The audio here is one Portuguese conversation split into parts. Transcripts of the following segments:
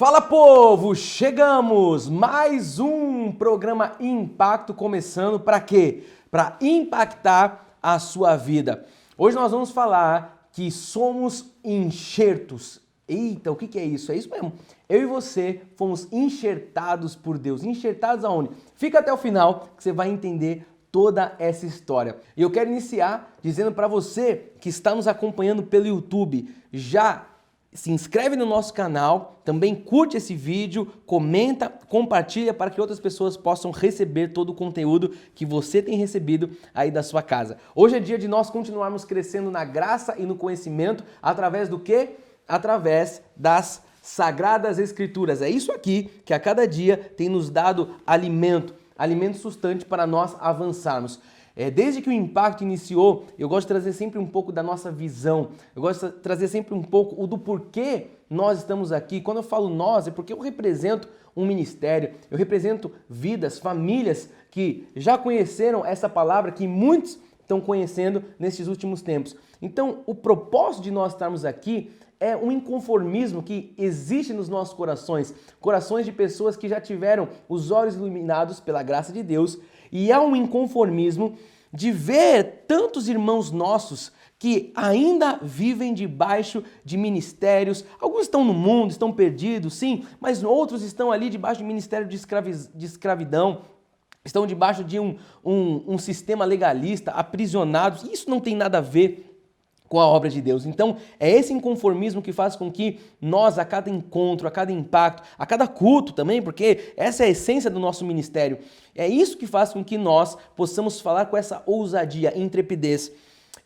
Fala, povo! Chegamos! Mais um programa Impacto começando para quê? Para impactar a sua vida. Hoje nós vamos falar que somos enxertos. Eita, o que é isso? É isso mesmo. Eu e você fomos enxertados por Deus. Enxertados aonde? Fica até o final que você vai entender toda essa história. E eu quero iniciar dizendo para você que está nos acompanhando pelo YouTube, já se inscreve no nosso canal, também curte esse vídeo, comenta, compartilha para que outras pessoas possam receber todo o conteúdo que você tem recebido aí da sua casa. Hoje é dia de nós continuarmos crescendo na graça e no conhecimento através do quê? Através das Sagradas Escrituras. É isso aqui que a cada dia tem nos dado alimento sustante para nós avançarmos. Desde que o Impacto iniciou, eu gosto de trazer sempre um pouco da nossa visão, eu gosto de trazer sempre um pouco do porquê nós estamos aqui. Quando eu falo nós, é porque eu represento um ministério, eu represento vidas, famílias que já conheceram essa palavra, que muitos estão conhecendo nesses últimos tempos. Então, o propósito de nós estarmos aqui é um inconformismo que existe nos nossos corações, corações de pessoas que já tiveram os olhos iluminados pela graça de Deus, e há um inconformismo de ver tantos irmãos nossos que ainda vivem debaixo de ministérios. Alguns estão no mundo, estão perdidos, sim, mas outros estão ali debaixo de ministério de escravidão, estão debaixo de um sistema legalista, aprisionados. Isso não tem nada a ver com a obra de Deus. Então, é esse inconformismo que faz com que nós, a cada encontro, a cada impacto, a cada culto também, porque essa é a essência do nosso ministério, é isso que faz com que nós possamos falar com essa ousadia, intrepidez.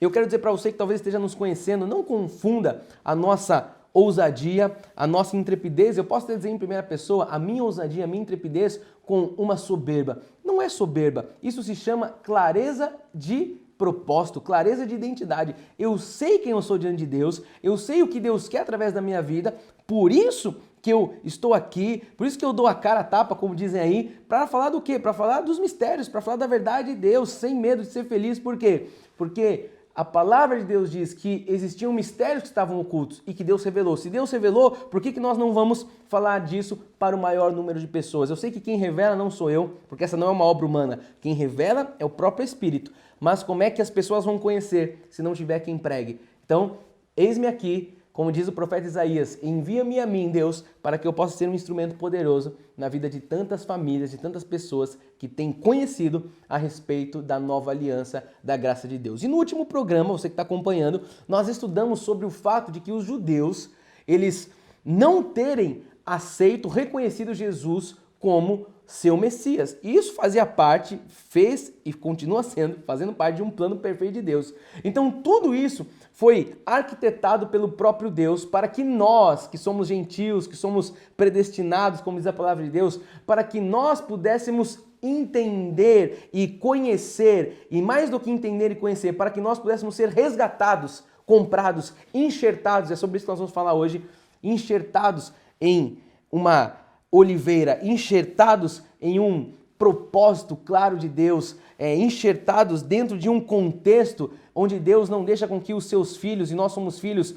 Eu quero dizer para você que talvez esteja nos conhecendo, não confunda a nossa ousadia, a nossa intrepidez. Eu posso dizer em primeira pessoa, a minha ousadia, a minha intrepidez com uma soberba. Não é soberba, isso se chama clareza de propósito, clareza de identidade. Eu sei quem eu sou diante de Deus, eu sei o que Deus quer através da minha vida, por isso que eu estou aqui, por isso que eu dou a cara a tapa, como dizem aí, para falar do quê? Para falar dos mistérios, para falar da verdade de Deus, sem medo de ser feliz. Por quê? Porque a palavra de Deus diz que existiam mistérios que estavam ocultos e que Deus revelou. Se Deus revelou, por que nós não vamos falar disso para o maior número de pessoas? Eu sei que quem revela não sou eu, porque essa não é uma obra humana. Quem revela é o próprio Espírito. Mas como é que as pessoas vão conhecer se não tiver quem pregue? Então, eis-me aqui, como diz o profeta Isaías, envia-me a mim, Deus, para que eu possa ser um instrumento poderoso na vida de tantas famílias, de tantas pessoas que têm conhecido a respeito da nova aliança da graça de Deus. E no último programa, você que está acompanhando, nós estudamos sobre o fato de que os judeus, eles não terem aceito, reconhecido Jesus como seu Messias. E isso fazia parte, fez e continua fazendo parte de um plano perfeito de Deus. Então tudo isso foi arquitetado pelo próprio Deus para que nós, que somos gentios, que somos predestinados, como diz a palavra de Deus, para que nós pudéssemos entender e conhecer, e mais do que entender e conhecer, para que nós pudéssemos ser resgatados, comprados, enxertados, é sobre isso que nós vamos falar hoje, enxertados em uma oliveira, enxertados em um propósito claro de Deus, enxertados dentro de um contexto onde Deus não deixa com que os seus filhos, e nós somos filhos,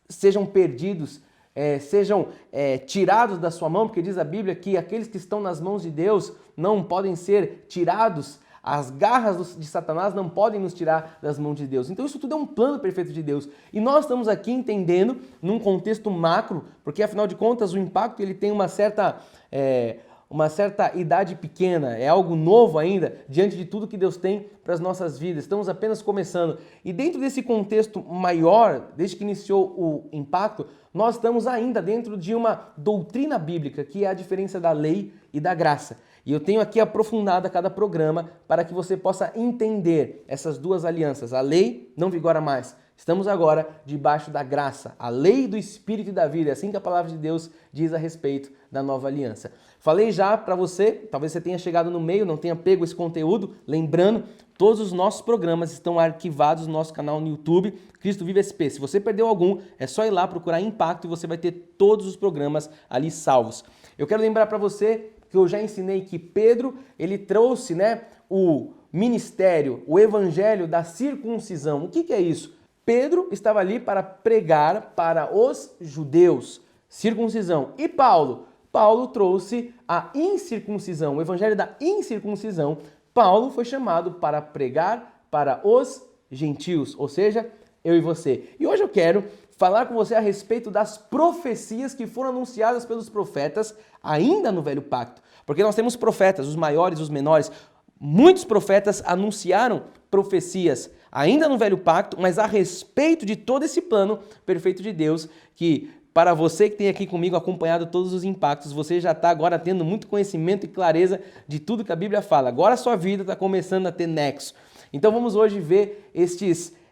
sejam perdidos, sejam tirados da sua mão, porque diz a Bíblia que aqueles que estão nas mãos de Deus não podem ser tirados. As garras de Satanás não podem nos tirar das mãos de Deus. Então isso tudo é um plano perfeito de Deus. E nós estamos aqui entendendo num contexto macro, porque afinal de contas o impacto ele tem uma certa idade pequena, é algo novo ainda, diante de tudo que Deus tem para as nossas vidas. Estamos apenas começando. E dentro desse contexto maior, desde que iniciou o impacto, nós estamos ainda dentro de uma doutrina bíblica, que é a diferença da lei e da graça. E eu tenho aqui aprofundado a cada programa para que você possa entender essas duas alianças. A lei não vigora mais. Estamos agora debaixo da graça, a lei do Espírito e da vida. É assim que a palavra de Deus diz a respeito da nova aliança. Falei já para você, talvez você tenha chegado no meio, não tenha pego esse conteúdo. Lembrando, todos os nossos programas estão arquivados no nosso canal no YouTube, Cristo Vive SP. Se você perdeu algum, é só ir lá procurar Impacto e você vai ter todos os programas ali salvos. Eu quero lembrar para você que eu já ensinei que Pedro, ele trouxe, o ministério, o evangelho da circuncisão. O que é isso? Pedro estava ali para pregar para os judeus, circuncisão. E Paulo Paulo trouxe a incircuncisão, o evangelho da incircuncisão. Paulo foi chamado para pregar para os gentios, ou seja, eu e você. E hoje eu quero falar com você a respeito das profecias que foram anunciadas pelos profetas ainda no Velho Pacto. Porque nós temos profetas, os maiores, os menores. Muitos profetas anunciaram profecias ainda no Velho Pacto, mas a respeito de todo esse plano perfeito de Deus, que para você que tem aqui comigo acompanhado todos os impactos, você já está agora tendo muito conhecimento e clareza de tudo que a Bíblia fala. Agora a sua vida está começando a ter nexo. Então vamos hoje ver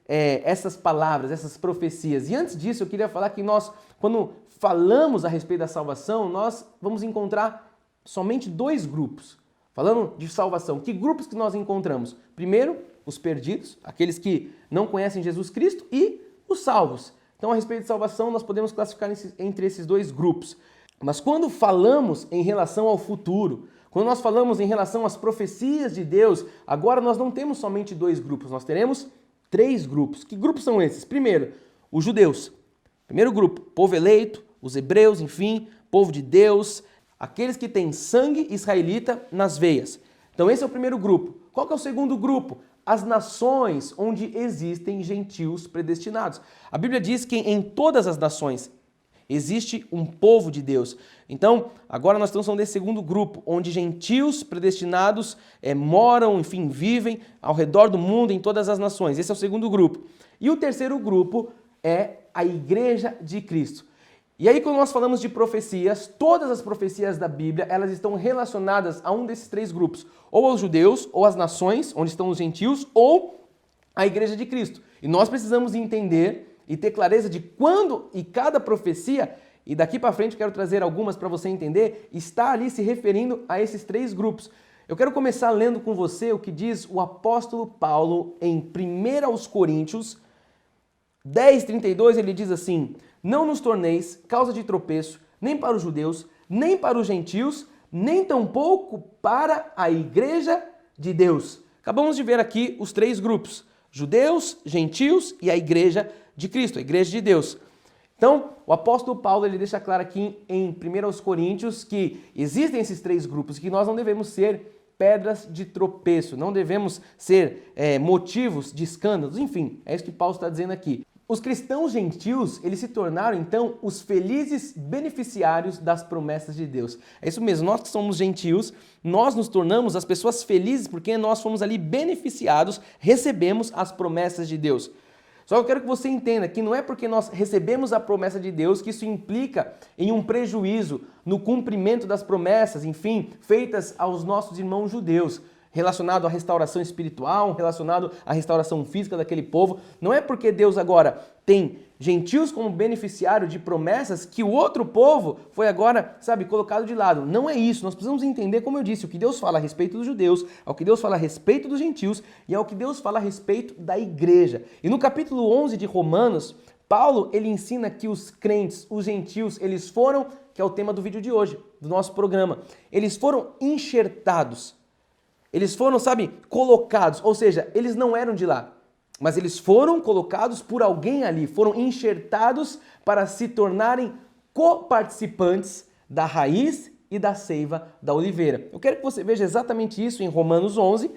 essas palavras, essas profecias. E antes disso, eu queria falar que nós, quando falamos a respeito da salvação, nós vamos encontrar somente dois grupos. Falando de salvação, que grupos que nós encontramos? Primeiro, os perdidos, aqueles que não conhecem Jesus Cristo, e os salvos. Então, a respeito de salvação, nós podemos classificar entre esses dois grupos. Mas quando falamos em relação ao futuro, quando nós falamos em relação às profecias de Deus, agora nós não temos somente dois grupos, nós teremos três grupos. Que grupos são esses? Primeiro, os judeus. Primeiro grupo, povo eleito, os hebreus, enfim, povo de Deus, aqueles que têm sangue israelita nas veias. Então esse é o primeiro grupo. Qual que é o segundo grupo? As nações onde existem gentios predestinados. A Bíblia diz que em todas as nações existe um povo de Deus. Então, agora nós estamos falando desse segundo grupo, onde gentios predestinados moram, enfim, vivem ao redor do mundo, em todas as nações. Esse é o segundo grupo. E o terceiro grupo é a Igreja de Cristo. E aí, quando nós falamos de profecias, todas as profecias da Bíblia, elas estão relacionadas a um desses três grupos. Ou aos judeus, ou às nações, onde estão os gentios, ou à Igreja de Cristo. E nós precisamos entender e ter clareza de quando e cada profecia, e daqui para frente eu quero trazer algumas para você entender, está ali se referindo a esses três grupos. Eu quero começar lendo com você o que diz o apóstolo Paulo em 1 Coríntios 10:32, ele diz assim: não nos torneis causa de tropeço, nem para os judeus, nem para os gentios, nem tampouco para a igreja de Deus. Acabamos de ver aqui os três grupos: judeus, gentios e a igreja de Cristo, a igreja de Deus. Então, o apóstolo Paulo ele deixa claro aqui em 1 Coríntios que existem esses três grupos, que nós não devemos ser pedras de tropeço, não devemos ser motivos de escândalos, enfim, é isso que Paulo está dizendo aqui. Os cristãos gentios, eles se tornaram, então, os felizes beneficiários das promessas de Deus. É isso mesmo, nós que somos gentios, nós nos tornamos as pessoas felizes porque nós fomos ali beneficiados, recebemos as promessas de Deus. Só que eu quero que você entenda que não é porque nós recebemos a promessa de Deus que isso implica em um prejuízo no cumprimento das promessas, enfim, feitas aos nossos irmãos judeus, relacionado à restauração espiritual, relacionado à restauração física daquele povo. Não é porque Deus agora tem gentios como beneficiário de promessas que o outro povo foi agora, colocado de lado. Não é isso. Nós precisamos entender, como eu disse, o que Deus fala a respeito dos judeus, ao que Deus fala a respeito dos gentios e ao que Deus fala a respeito da igreja. E no capítulo 11 de Romanos, Paulo, ele ensina que os crentes, os gentios, eles foram, que é o tema do vídeo de hoje, do nosso programa, eles foram enxertados. Eles foram, colocados, ou seja, eles não eram de lá, mas eles foram colocados por alguém ali, foram enxertados para se tornarem coparticipantes da raiz e da seiva da oliveira. Eu quero que você veja exatamente isso em Romanos 11,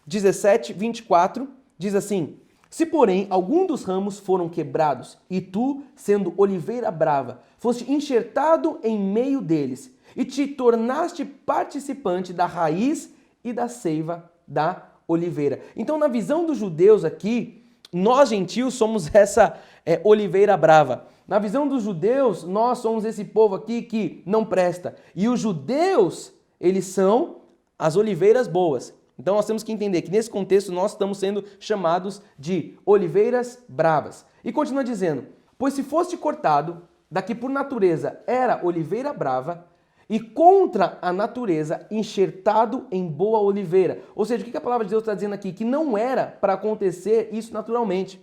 17, 24, diz assim: se porém algum dos ramos foram quebrados, e tu, sendo oliveira brava, foste enxertado em meio deles, e te tornaste participante da raiz e da seiva da oliveira. Então, na visão dos judeus aqui, nós gentios somos essa oliveira brava. Na visão dos judeus, nós somos esse povo aqui que não presta. E os judeus, eles são as oliveiras boas. Então, nós temos que entender que nesse contexto nós estamos sendo chamados de oliveiras bravas. E continua dizendo: pois se foste cortado da que por natureza era oliveira brava, e contra a natureza enxertado em boa oliveira. Ou seja, o que a palavra de Deus está dizendo aqui? Que não era para acontecer isso naturalmente.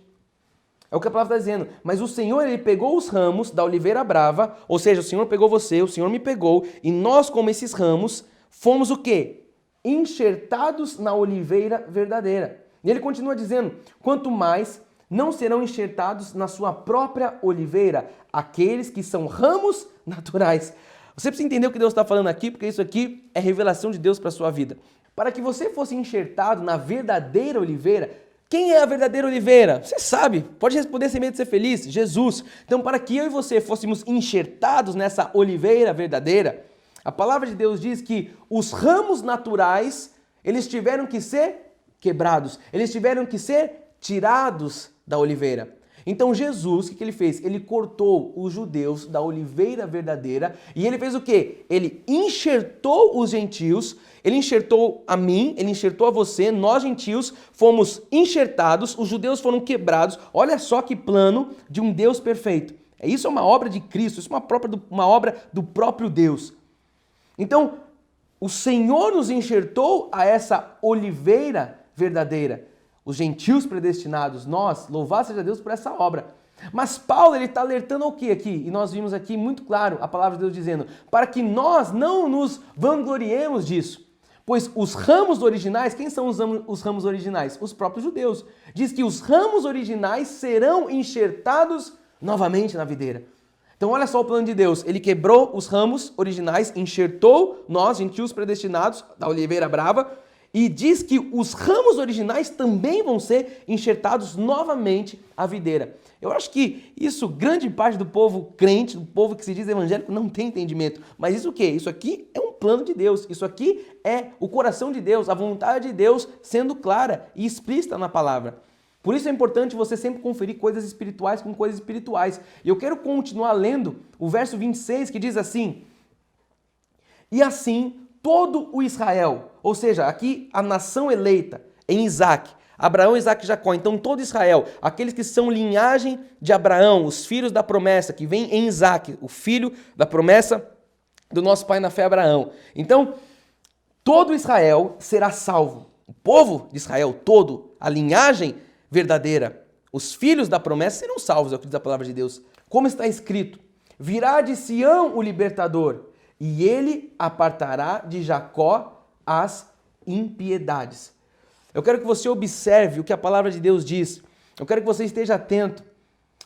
É o que a palavra está dizendo. Mas o Senhor, ele pegou os ramos da oliveira brava, ou seja, o Senhor pegou você, o Senhor me pegou, e nós, como esses ramos, fomos o quê? Enxertados na oliveira verdadeira. E ele continua dizendo: quanto mais não serão enxertados na sua própria oliveira aqueles que são ramos naturais. Você precisa entender o que Deus está falando aqui, porque isso aqui é revelação de Deus para a sua vida. Para que você fosse enxertado na verdadeira oliveira, quem é a verdadeira oliveira? Você sabe, pode responder sem medo de ser feliz, Jesus. Então, para que eu e você fôssemos enxertados nessa oliveira verdadeira, a palavra de Deus diz que os ramos naturais, eles tiveram que ser quebrados, eles tiveram que ser tirados da oliveira. Então Jesus, o que ele fez? Ele cortou os judeus da oliveira verdadeira e ele fez o quê? Ele enxertou os gentios, ele enxertou a mim, ele enxertou a você, nós gentios fomos enxertados, os judeus foram quebrados. Olha só que plano de um Deus perfeito. Isso é uma obra de Cristo, isso é uma obra do próprio Deus. Então, o Senhor nos enxertou a essa oliveira verdadeira. Os gentios predestinados, nós, louvado seja Deus por essa obra. Mas Paulo, ele está alertando ao que aqui? E nós vimos aqui muito claro a palavra de Deus dizendo, para que nós não nos vangloriemos disso. Pois os ramos originais, quem são os ramos originais? Os próprios judeus. Diz que os ramos originais serão enxertados novamente na videira. Então olha só o plano de Deus, ele quebrou os ramos originais, enxertou nós, gentios predestinados, da oliveira brava, e diz que os ramos originais também vão ser enxertados novamente à videira. Eu acho que isso, grande parte do povo crente, do povo que se diz evangélico, não tem entendimento. Mas isso o quê? Isso aqui é um plano de Deus. Isso aqui é o coração de Deus, a vontade de Deus sendo clara e explícita na palavra. Por isso é importante você sempre conferir coisas espirituais com coisas espirituais. E eu quero continuar lendo o verso 26 que diz assim: e assim todo o Israel, ou seja, aqui a nação eleita em Isaac, Abraão, Isaac e Jacó, então todo Israel, aqueles que são linhagem de Abraão, os filhos da promessa, que vem em Isaac, o filho da promessa do nosso pai na fé Abraão. Então, todo Israel será salvo. O povo de Israel todo, a linhagem verdadeira, os filhos da promessa serão salvos, é o que diz a palavra de Deus. Como está escrito, virá de Sião o libertador, e ele apartará de Jacó as impiedades. Eu quero que você observe o que a palavra de Deus diz. Eu quero que você esteja atento,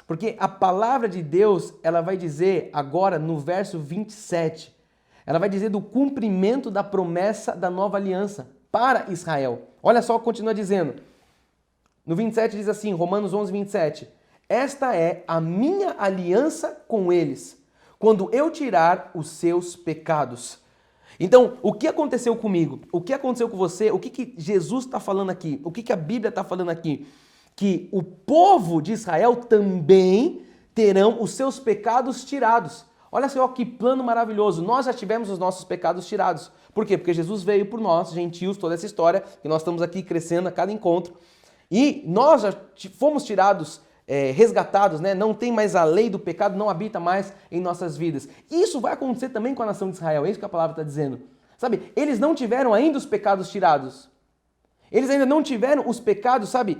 porque a palavra de Deus, ela vai dizer agora no verso 27, ela vai dizer do cumprimento da promessa da nova aliança para Israel. Olha só, continua dizendo. No 27 diz assim, Romanos 11, 27. Esta é a minha aliança com eles, quando eu tirar os seus pecados. Então, o que aconteceu comigo? O que aconteceu com você? O que Jesus está falando aqui? O que a Bíblia está falando aqui? Que o povo de Israel também terão os seus pecados tirados. Olha só que plano maravilhoso. Nós já tivemos os nossos pecados tirados. Por quê? Porque Jesus veio por nós, gentios, toda essa história, que nós estamos aqui crescendo a cada encontro. E nós já fomos tirados, resgatados, né? Não tem mais a lei do pecado, não habita mais em nossas vidas. Isso vai acontecer também com a nação de Israel, é isso que a palavra está dizendo. Sabe, eles não tiveram ainda os pecados tirados. Eles ainda não tiveram os pecados, sabe,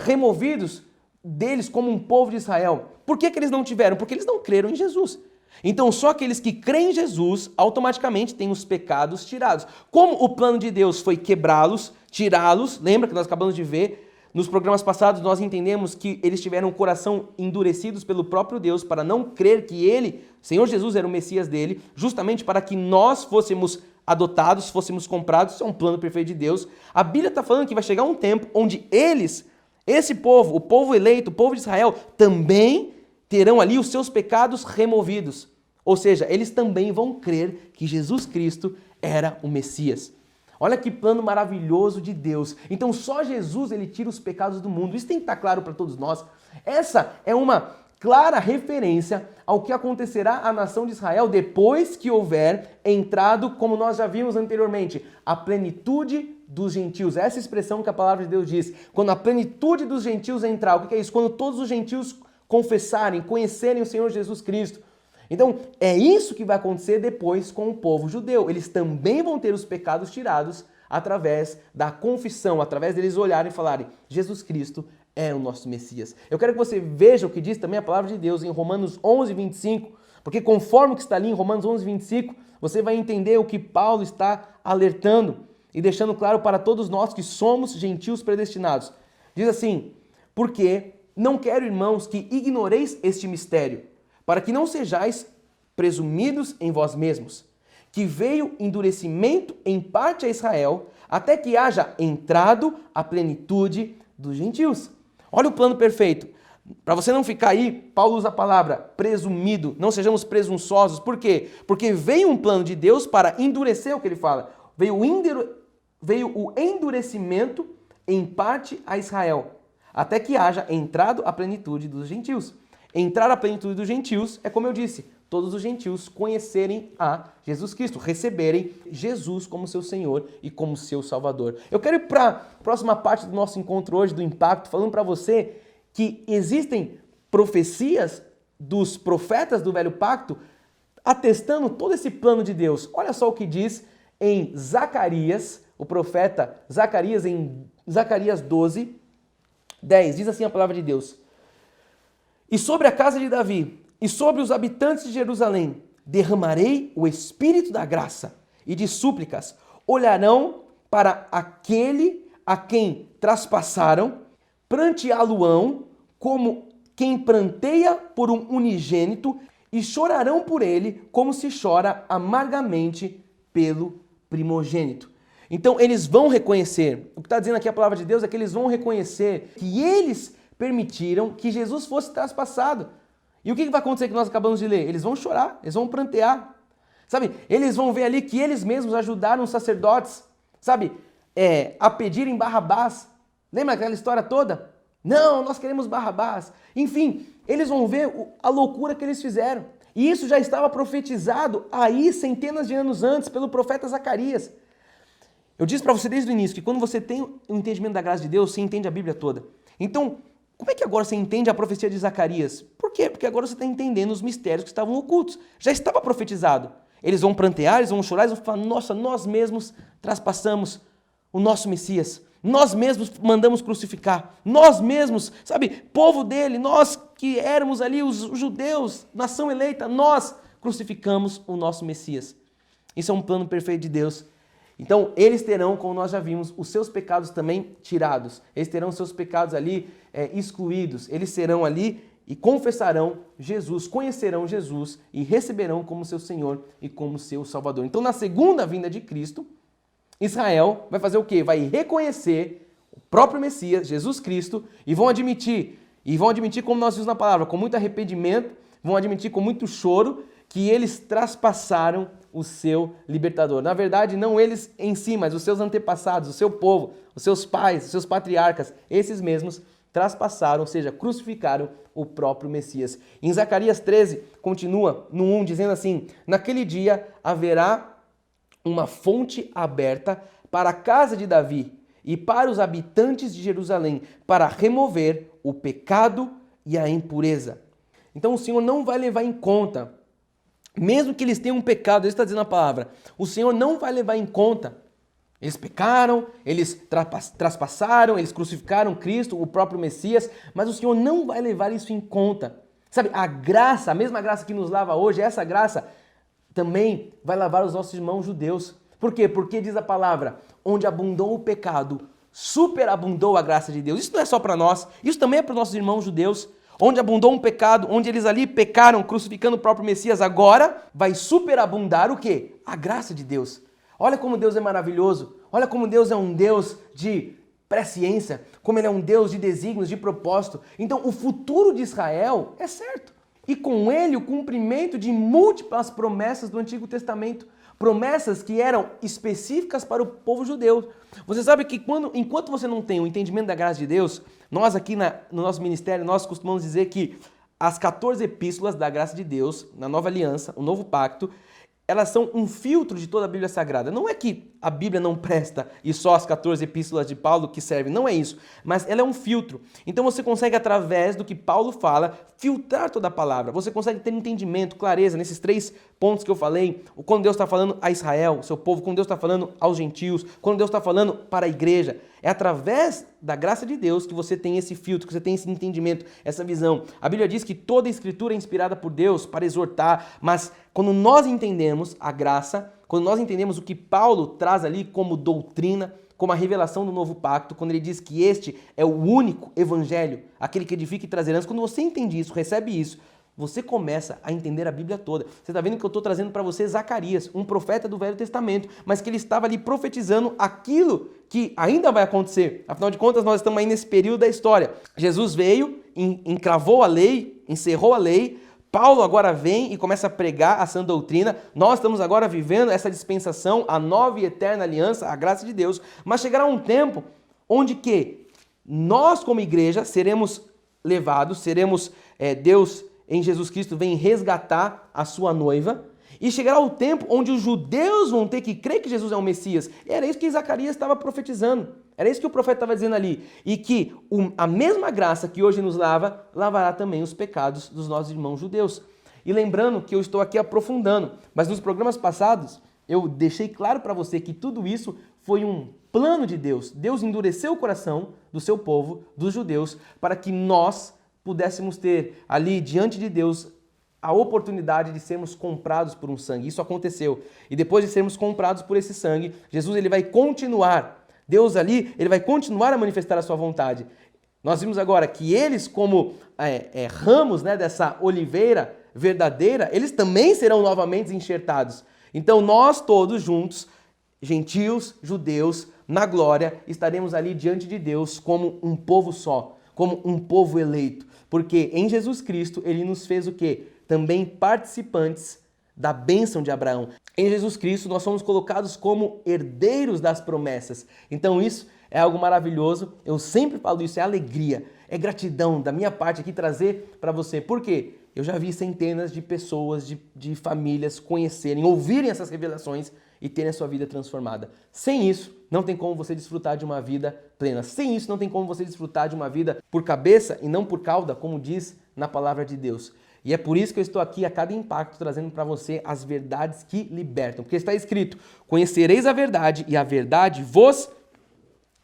removidos deles como um povo de Israel. Por que eles não tiveram? Porque eles não creram em Jesus. Então, só aqueles que creem em Jesus, automaticamente têm os pecados tirados. Como o plano de Deus foi quebrá-los, tirá-los, lembra que nós acabamos de ver, nos programas passados nós entendemos que eles tiveram o coração endurecidos pelo próprio Deus para não crer que ele, Senhor Jesus, era o Messias dele, justamente para que nós fôssemos adotados, fôssemos comprados. Isso é um plano perfeito de Deus. A Bíblia está falando que vai chegar um tempo onde eles, esse povo, o povo eleito, o povo de Israel, também terão ali os seus pecados removidos. Ou seja, eles também vão crer que Jesus Cristo era o Messias. Olha que plano maravilhoso de Deus. Então só Jesus, ele tira os pecados do mundo. Isso tem que estar claro para todos nós. Essa é uma clara referência ao que acontecerá à nação de Israel depois que houver entrado, como nós já vimos anteriormente, a plenitude dos gentios. Essa expressão que a palavra de Deus diz. Quando a plenitude dos gentios entrar, o que é isso? Quando todos os gentios confessarem, conhecerem o Senhor Jesus Cristo. Então, é isso que vai acontecer depois com o povo judeu. Eles também vão ter os pecados tirados através da confissão, através deles olharem e falarem, Jesus Cristo é o nosso Messias. Eu quero que você veja o que diz também a palavra de Deus em Romanos 11, 25, porque conforme o que está ali em Romanos 11, 25, você vai entender o que Paulo está alertando e deixando claro para todos nós que somos gentios predestinados. Diz assim, porque não quero, irmãos, que ignoreis este mistério, para que não sejais presumidos em vós mesmos, que veio endurecimento em parte a Israel, até que haja entrado a plenitude dos gentios. Olha o plano perfeito. Para você não ficar aí, Paulo usa a palavra presumido, não sejamos presunçosos. Por quê? Porque veio um plano de Deus para endurecer o que ele fala. Veio o endurecimento em parte a Israel, até que haja entrado a plenitude dos gentios. Entrar à plenitude dos gentios é como eu disse, todos os gentios conhecerem a Jesus Cristo, receberem Jesus como seu Senhor e como seu Salvador. Eu quero ir para a próxima parte do nosso encontro hoje, do Impacto, falando para você que existem profecias dos profetas do Velho Pacto atestando todo esse plano de Deus. Olha só o que diz em Zacarias, o profeta Zacarias, em Zacarias 12, 10. Diz assim a palavra de Deus: E sobre a casa de Davi e sobre os habitantes de Jerusalém derramarei o espírito da graça e de súplicas. Olharão para aquele a quem traspassaram, pranteá-lo-ão como quem pranteia por um unigênito, e chorarão por ele como se chora amargamente pelo primogênito. Então eles vão reconhecer, o que está dizendo aqui a palavra de Deus é que eles vão reconhecer que eles permitiram que Jesus fosse traspassado. E o que vai acontecer que nós acabamos de ler? Eles vão chorar, eles vão prantear. Sabe, eles vão ver ali que eles mesmos ajudaram os sacerdotes, sabe, a pedirem Barrabás. Lembra aquela história toda? Não, nós queremos Barrabás. Enfim, eles vão ver a loucura que eles fizeram. E isso já estava profetizado aí centenas de anos antes pelo profeta Zacarias. Eu disse para você desde o início que quando você tem o entendimento da graça de Deus, você entende a Bíblia toda. Então, como é que agora você entende a profecia de Zacarias? Por quê? Porque agora você está entendendo os mistérios que estavam ocultos. Já estava profetizado. Eles vão prantear, eles vão chorar, eles vão falar: nossa, nós mesmos traspassamos o nosso Messias. Nós mesmos mandamos crucificar. Nós mesmos, sabe, povo dele, nós que éramos ali os judeus, nação eleita, nós crucificamos o nosso Messias. Isso é um plano perfeito de Deus. Então, eles terão, como nós já vimos, os seus pecados também tirados. Eles terão seus pecados ali excluídos. Eles serão ali e confessarão Jesus, conhecerão Jesus e receberão como seu Senhor e como seu Salvador. Então, na segunda vinda de Cristo, Israel vai fazer o quê? Vai reconhecer o próprio Messias, Jesus Cristo, e vão admitir, como nós vimos na palavra, com muito arrependimento, vão admitir com muito choro que eles traspassaram o seu libertador. Na verdade, não eles em si, mas os seus antepassados, o seu povo, os seus pais, os seus patriarcas, esses mesmos traspassaram, ou seja, crucificaram o próprio Messias. Em Zacarias 13, continua no 1, dizendo assim: naquele dia haverá uma fonte aberta para a casa de Davi e para os habitantes de Jerusalém, para remover o pecado e a impureza. Então o Senhor não vai levar em conta, mesmo que eles tenham um pecado, ele está dizendo a palavra, o Senhor não vai levar em conta. Eles pecaram, eles traspassaram, eles crucificaram Cristo, o próprio Messias, mas o Senhor não vai levar isso em conta. Sabe, a graça, a mesma graça que nos lava hoje, essa graça também vai lavar os nossos irmãos judeus. Por quê? Porque diz a palavra, onde abundou o pecado, superabundou a graça de Deus. Isso não é só para nós, isso também é para os nossos irmãos judeus. Onde abundou um pecado, onde eles ali pecaram, crucificando o próprio Messias, agora vai superabundar o quê? A graça de Deus. Olha como Deus é maravilhoso, olha como Deus é um Deus de presciência, como Ele é um Deus de desígnios, de propósito. Então o futuro de Israel é certo. E com ele o cumprimento de múltiplas promessas do Antigo Testamento. Promessas que eram específicas para o povo judeu. Você sabe que enquanto você não tem o entendimento da graça de Deus, nós aqui no nosso ministério, nós costumamos dizer que as 14 epístolas da graça de Deus, na Nova Aliança, o Novo Pacto, elas são um filtro de toda a Bíblia Sagrada. Não é que a Bíblia não presta e só as 14 epístolas de Paulo que servem, não é isso. Mas ela é um filtro. Então você consegue, através do que Paulo fala, filtrar toda a palavra. Você consegue ter entendimento, clareza nesses 3 pontos que eu falei. Quando Deus está falando a Israel, o seu povo, quando Deus está falando aos gentios, quando Deus está falando para a igreja. É através da graça de Deus que você tem esse filtro, que você tem esse entendimento, essa visão. A Bíblia diz que toda a Escritura é inspirada por Deus para exortar, mas quando nós entendemos a graça, quando nós entendemos o que Paulo traz ali como doutrina, como a revelação do novo pacto, quando ele diz que este é o único evangelho, aquele que edifica e traz herança, quando você entende isso, recebe isso, você começa a entender a Bíblia toda. Você está vendo que eu estou trazendo para você Zacarias, um profeta do Velho Testamento, mas que ele estava ali profetizando aquilo que ainda vai acontecer. Afinal de contas, nós estamos aí nesse período da história. Jesus veio, encravou a lei, encerrou a lei. Paulo agora vem e começa a pregar a sã doutrina. Nós estamos agora vivendo essa dispensação, a nova e eterna aliança, a graça de Deus. Mas chegará um tempo onde que nós, como igreja, seremos levados, Deus em Jesus Cristo vem resgatar a sua noiva, e chegará o tempo onde os judeus vão ter que crer que Jesus é o Messias. E era isso que Zacarias estava profetizando, era isso que o profeta estava dizendo ali, e que a mesma graça que hoje nos lava, lavará também os pecados dos nossos irmãos judeus. E lembrando que eu estou aqui aprofundando, mas nos programas passados eu deixei claro para você que tudo isso foi um plano de Deus. Deus endureceu o coração do seu povo, dos judeus, para que nós pudéssemos ter ali diante de Deus a oportunidade de sermos comprados por um sangue. Isso aconteceu. E depois de sermos comprados por esse sangue, Jesus ele vai continuar. Deus ali, ele vai continuar a manifestar a sua vontade. Nós vimos agora que eles, como ramos, né, dessa oliveira verdadeira, eles também serão novamente enxertados. Então nós todos juntos, gentios, judeus, na glória, estaremos ali diante de Deus como um povo só, como um povo eleito. Porque em Jesus Cristo ele nos fez o quê? Também participantes da bênção de Abraão. Em Jesus Cristo nós somos colocados como herdeiros das promessas. Então isso é algo maravilhoso. Eu sempre falo isso, é alegria, é gratidão da minha parte aqui trazer para você. Por quê? Eu já vi centenas de pessoas, de famílias conhecerem, ouvirem essas revelações e terem a sua vida transformada. Sem isso, não tem como você desfrutar de uma vida plena. Sem isso, não tem como você desfrutar de uma vida por cabeça e não por cauda, como diz na palavra de Deus. E é por isso que eu estou aqui a cada impacto trazendo para você as verdades que libertam. Porque está escrito, conhecereis a verdade e a verdade vos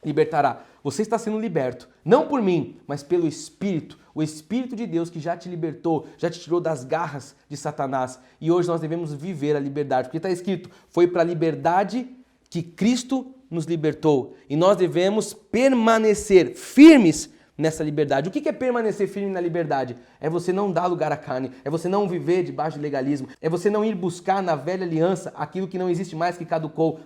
libertará. Você está sendo liberto, não por mim, mas pelo Espírito. O Espírito de Deus que já te libertou, já te tirou das garras de Satanás. E hoje nós devemos viver a liberdade. Porque está escrito, foi para a liberdade que Cristo nos libertou. E nós devemos permanecer firmes nessa liberdade. O que é permanecer firme na liberdade? É você não dar lugar à carne, é você não viver debaixo de legalismo, é você não ir buscar na velha aliança aquilo que não existe mais, que caducou.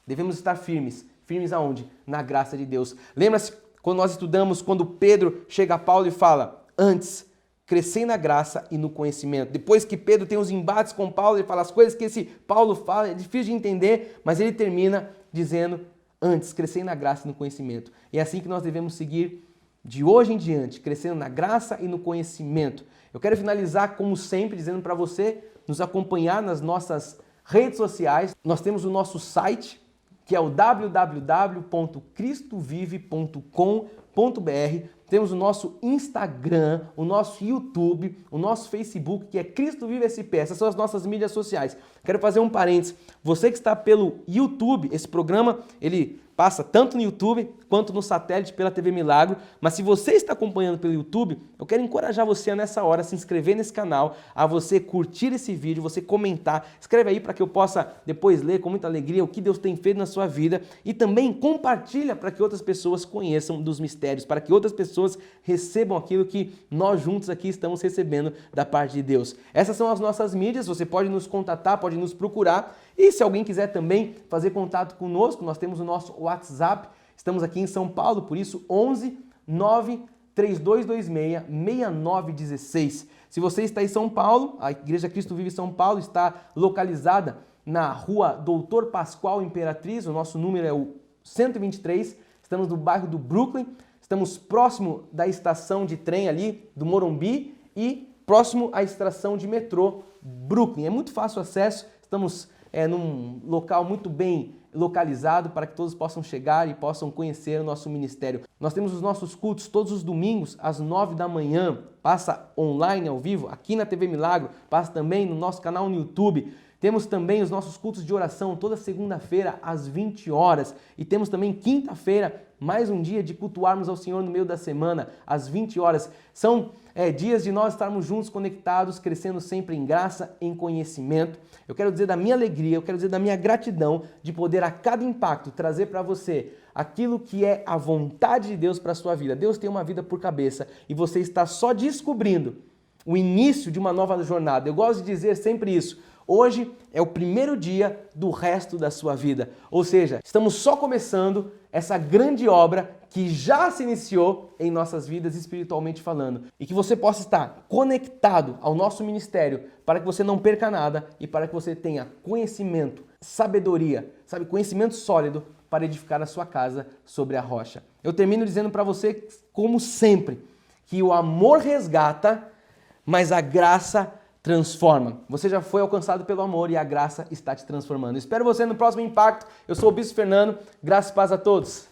Devemos estar firmes. Firmes aonde? Na graça de Deus. Lembra-se quando nós estudamos, quando Pedro chega a Paulo e fala, antes, crescei na graça e no conhecimento. Depois que Pedro tem os embates com Paulo, ele fala as coisas que esse Paulo fala, é difícil de entender, mas ele termina dizendo, antes, crescei na graça e no conhecimento. E é assim que nós devemos seguir de hoje em diante, crescendo na graça e no conhecimento. Eu quero finalizar, como sempre, dizendo para você nos acompanhar nas nossas redes sociais. Nós temos o nosso site, que é o www.cristovive.com.br. Temos o nosso Instagram, o nosso YouTube, o nosso Facebook, que é Cristo Vive SP. Essas são as nossas mídias sociais. Quero fazer um parênteses. Você que está pelo YouTube, esse programa, ele passa tanto no YouTube quanto no satélite pela TV Milagro. Mas se você está acompanhando pelo YouTube, eu quero encorajar você a nessa hora se inscrever nesse canal, a você curtir esse vídeo, você comentar. Escreve aí para que eu possa depois ler com muita alegria o que Deus tem feito na sua vida. E também compartilha para que outras pessoas conheçam dos mistérios, para que outras pessoas recebam aquilo que nós juntos aqui estamos recebendo da parte de Deus. Essas são as nossas mídias, você pode nos contatar, pode nos procurar. E se alguém quiser também fazer contato conosco, nós temos o nosso WhatsApp. Estamos aqui em São Paulo, por isso 11 9 3226 6916. Se você está em São Paulo, a Igreja Cristo Vive São Paulo está localizada na rua Doutor Pascoal Imperatriz, o nosso número é o 123, estamos no bairro do Brooklyn, estamos próximo da estação de trem ali do Morumbi e próximo à estação de metrô Brooklyn. É muito fácil o acesso, estamos num local muito bem localizado para que todos possam chegar e possam conhecer o nosso ministério. Nós temos os nossos cultos todos os domingos às 9 da manhã, passa online ao vivo aqui na TV Milagro, passa também no nosso canal no YouTube. Temos também os nossos cultos de oração toda segunda-feira às 20 horas e temos também quinta-feira mais um dia de cultuarmos ao Senhor no meio da semana às 20 horas. São dias de nós estarmos juntos, conectados, crescendo sempre em graça, em conhecimento. Eu quero dizer da minha alegria, eu quero dizer da minha gratidão de poder a cada impacto trazer para você aquilo que é a vontade de Deus para a sua vida. Deus tem uma vida por cabeça e você está só descobrindo o início de uma nova jornada. Eu gosto de dizer sempre isso. Hoje é o primeiro dia do resto da sua vida. Ou seja, estamos só começando essa grande obra que já se iniciou em nossas vidas espiritualmente falando. E que você possa estar conectado ao nosso ministério para que você não perca nada e para que você tenha conhecimento, sabedoria, sabe, conhecimento sólido para edificar a sua casa sobre a rocha. Eu termino dizendo para você, como sempre, que o amor resgata, mas a graça transforma. Você já foi alcançado pelo amor e a graça está te transformando. Espero você no próximo Impacto. Eu sou o Bispo Fernando. Graça e paz a todos.